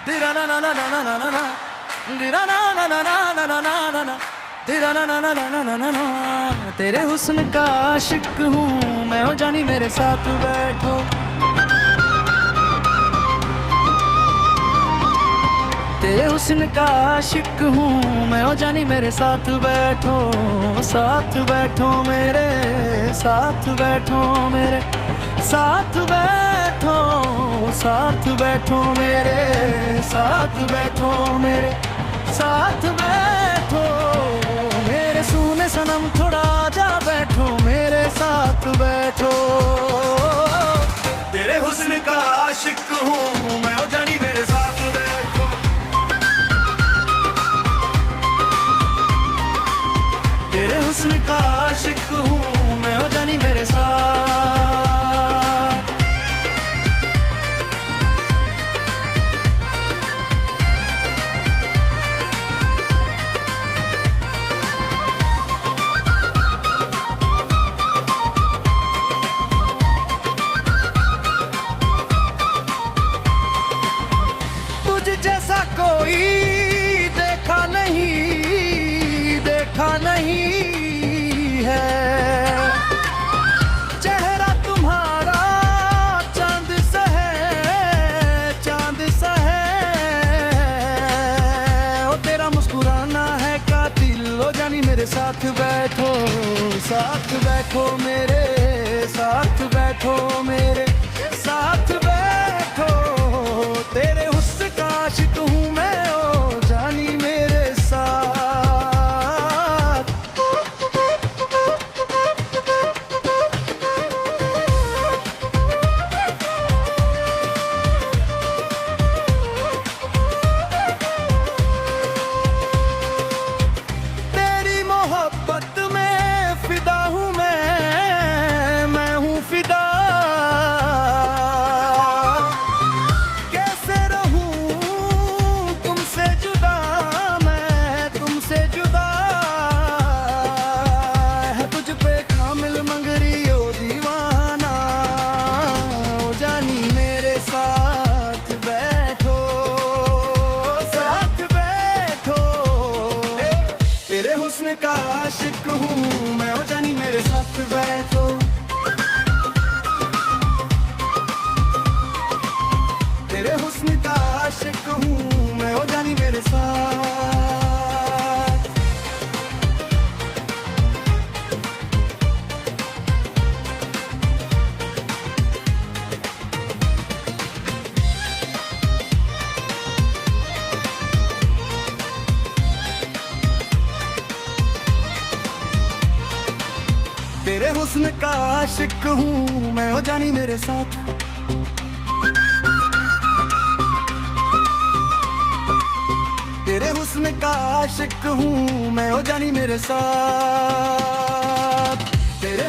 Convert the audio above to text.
तेरा ना ना ना ना ना ना ना ना, तेरा ना ना ना ना ना ना ना ना ना, तेरा ना ना ना ना ना ना ना ना। तेरे हुस्न का आशिक हूँ मैं, हो जानी मेरे साथ बैठो। तेरे हुस्न का आशिक हूँ मैं, हो जानी मेरे साथ बैठो। साथ बैठो मेरे, साथ बैठो मेरे, साथ बैठो, साथ बैठो मेरे, साथ बैठो मेरे, साथ बैठो मेरे सूने सनम, थोड़ा जा बैठो मेरे साथ बैठो। तेरे हुस्न का आशिक हूँ मैं, हो जानी मेरे साथ बैठो। तेरे हुस्न का आशिक हूँ मैं, हो जानी मेरे साथ। तुझ जैसा कोई देखा नहीं, देखा नहीं है। चेहरा तुम्हारा चांद सा है, चांद सा है। ओ तेरा मुस्कुराना है कातिल, हो जानी मेरे साथ बैठो। साथ बैठो मेरे, साथ बैठो मेरे, साथ बैठो। तेरे हुस्न का आशिक हूँ मैं, ओ जानी मेरे साथ। तेरी मोहब्बत में फिदा हूँ मैं हूँ फिदा। कैसे रहूं तुमसे जुदा, मैं तुमसे जुदा। है तुझ पे कामिल मंगरी ओ दीवाना, ओ जानी मेरे साथ बैठो, साथ बैठो। तेरे हुस्न का आशिक हूँ मैं, ओ जानी मेरे साथ बैठो। तेरे हुस्न का आशिक हूँ मैं, हो जानी मेरे साथ। तेरे हुस्न का आशिक हूँ मैं, हो जानी मेरे साथ। तेरे हुस्न का आशिक हूँ मैं, हो जानी मेरे साथ। तेरे